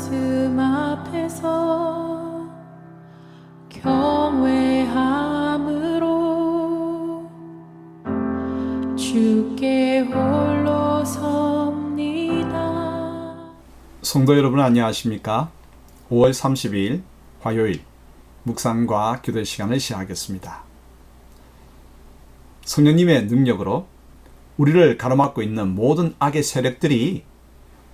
말씀 앞에서 경외함으로 주께 홀로 섭니다. 성도 여러분 안녕하십니까? 5월 30일 화요일 묵상과 기도 시간을 시작하겠습니다. 성령님의 능력으로 우리를 가로막고 있는 모든 악의 세력들이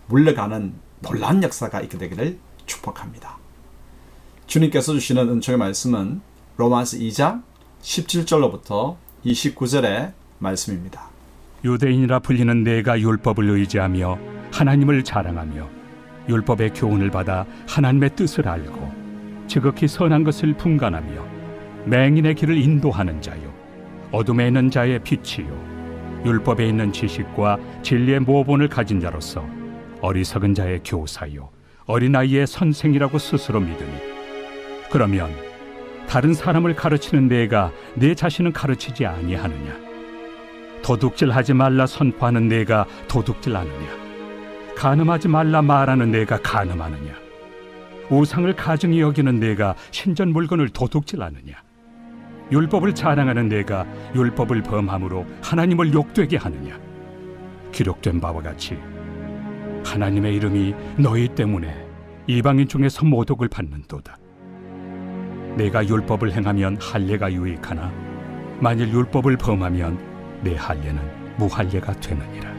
물러가는 놀라운 역사가 있게 되기를 축복합니다. 주님께서 주시는 은총의 말씀은 로마서 2장 17절로부터 29절의 말씀입니다. 유대인이라 불리는 내가 율법을 의지하며 하나님을 자랑하며 율법의 교훈을 받아 하나님의 뜻을 알고 지극히 선한 것을 분간하며 맹인의 길을 인도하는 자요 어둠에 있는 자의 빛이요 율법에 있는 지식과 진리의 모본을 가진 자로서 어리석은 자의 교사요 어린아이의 선생이라고 스스로 믿으니 그러면 다른 사람을 가르치는 내가 내 자신은 가르치지 아니하느냐? 도둑질하지 말라 선포하는 내가 도둑질하느냐? 간음하지 말라 말하는 내가 간음하느냐? 우상을 가증히 여기는 내가 신전 물건을 도둑질하느냐? 율법을 자랑하는 내가 율법을 범함으로 하나님을 욕되게 하느냐? 기록된 바와 같이 하나님의 이름이 너희 때문에 이방인 중에서 모독을 받는도다. 내가 율법을 행하면 할례가 유익하나 만일 율법을 범하면 내 할례는 무할례가 되느니라.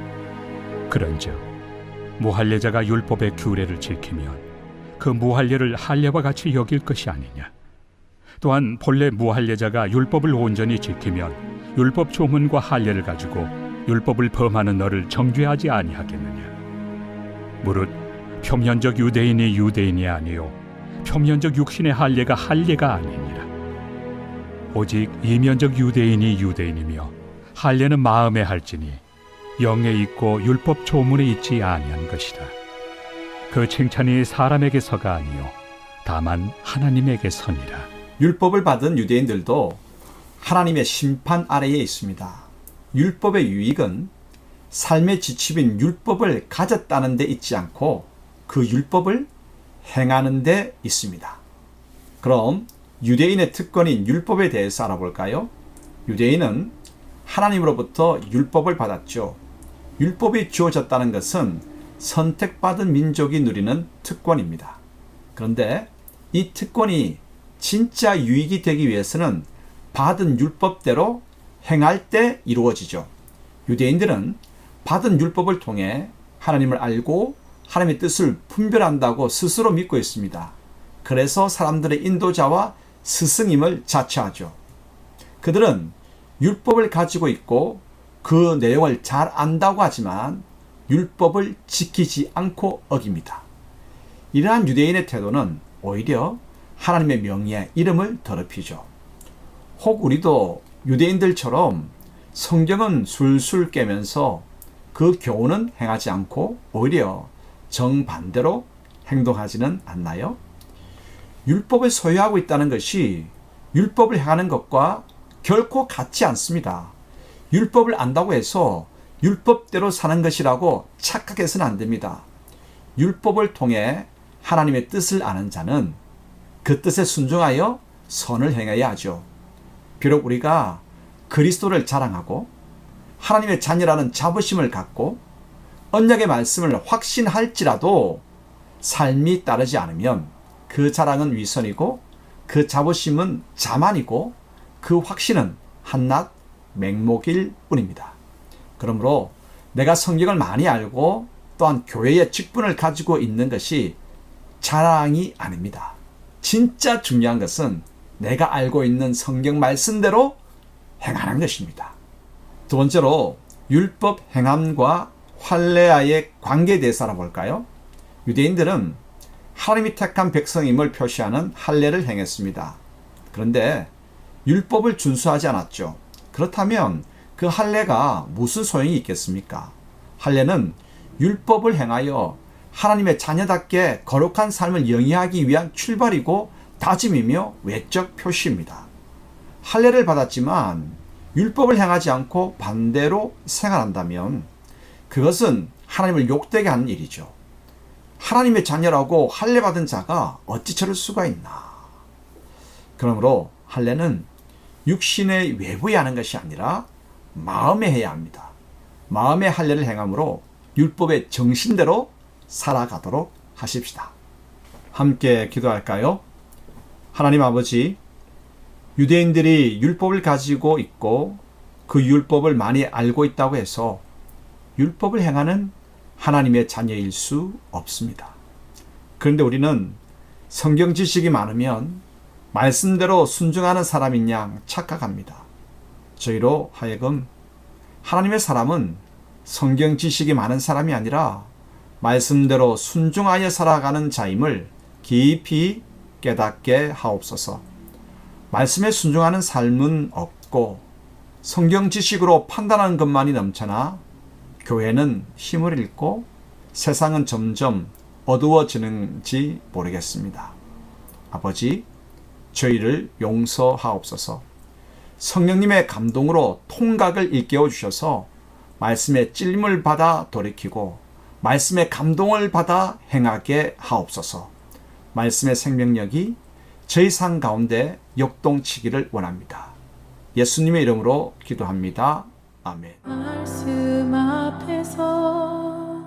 그런즉 무할례자가 율법의 규례를 지키면 그 무할례를 할례와 같이 여길 것이 아니냐. 또한 본래 무할례자가 율법을 온전히 지키면 율법 조문과 할례를 가지고 율법을 범하는 너를 정죄하지 아니하겠느냐. 무릇 표면적 유대인이 유대인이 아니요 표면적 육신의 할례가 할례가 아니니라. 오직 이면적 유대인이 유대인이며 할례는 마음에 할지니 영에 있고 율법 조문에 있지 아니한 것이라. 그 칭찬이 사람에게서가 아니요 다만 하나님에게서니라. 율법을 받은 유대인들도 하나님의 심판 아래에 있습니다. 율법의 유익은 삶의 지침인 율법을 가졌다는 데 있지 않고 그 율법을 행하는 데 있습니다. 그럼 유대인의 특권인 율법에 대해서 알아볼까요? 유대인은 하나님으로부터 율법을 받았죠. 율법이 주어졌다는 것은 선택받은 민족이 누리는 특권입니다. 그런데 이 특권이 진짜 유익이 되기 위해서는 받은 율법대로 행할 때 이루어지죠. 유대인들은 받은 율법을 통해 하나님을 알고 하나님의 뜻을 분별한다고 스스로 믿고 있습니다. 그래서 사람들의 인도자와 스승임을 자처하죠. 그들은 율법을 가지고 있고 그 내용을 잘 안다고 하지만 율법을 지키지 않고 어깁니다. 이러한 유대인의 태도는 오히려 하나님의 명예에 이름을 더럽히죠. 혹 우리도 유대인들처럼 성경은 술술 깨면서 그 교훈은 행하지 않고 오히려 정반대로 행동하지는 않나요? 율법을 소유하고 있다는 것이 율법을 행하는 것과 결코 같지 않습니다. 율법을 안다고 해서 율법대로 사는 것이라고 착각해서는 안 됩니다. 율법을 통해 하나님의 뜻을 아는 자는 그 뜻에 순종하여 선을 행해야 하죠. 비록 우리가 그리스도를 자랑하고 하나님의 자녀라는 자부심을 갖고 언약의 말씀을 확신할지라도 삶이 따르지 않으면 그 자랑은 위선이고 그 자부심은 자만이고 그 확신은 한낱 맹목일 뿐입니다. 그러므로 내가 성경을 많이 알고 또한 교회의 직분을 가지고 있는 것이 자랑이 아닙니다. 진짜 중요한 것은 내가 알고 있는 성경 말씀대로 행하는 것입니다. 두 번째로 율법 행함과 할례와의 관계에 대해서 알아볼까요? 유대인들은 하나님이 택한 백성임을 표시하는 할례를 행했습니다. 그런데 율법을 준수하지 않았죠. 그렇다면 그 할례가 무슨 소용이 있겠습니까? 할례는 율법을 행하여 하나님의 자녀답게 거룩한 삶을 영위하기 위한 출발이고 다짐이며 외적 표시입니다. 할례를 받았지만 율법을 행하지 않고 반대로 생활한다면 그것은 하나님을 욕되게 하는 일이죠. 하나님의 자녀라고 할례 받은 자가 어찌 저럴 수가 있나. 그러므로 할례는 육신의 외부에 하는 것이 아니라 마음에 해야 합니다. 마음의 할례를 행함으로 율법의 정신대로 살아가도록 하십시다. 함께 기도할까요? 하나님 아버지, 유대인들이 율법을 가지고 있고 그 율법을 많이 알고 있다고 해서 율법을 행하는 하나님의 자녀일 수 없습니다. 그런데 우리는 성경 지식이 많으면 말씀대로 순종하는 사람인 양 착각합니다. 저희로 하여금 하나님의 사람은 성경 지식이 많은 사람이 아니라 말씀대로 순종하여 살아가는 자임을 깊이 깨닫게 하옵소서. 말씀에 순종하는 삶은 없고 성경 지식으로 판단하는 것만이 넘쳐나 교회는 힘을 잃고 세상은 점점 어두워지는지 모르겠습니다. 아버지, 저희를 용서하옵소서. 성령님의 감동으로 통각을 일깨워 주셔서 말씀의 찔림을 받아 돌이키고 말씀의 감동을 받아 행하게 하옵소서. 말씀의 생명력이 저희 삶 가운데 역동치기를 원합니다. 예수님의 이름으로 기도합니다. 아멘. 말씀 앞에서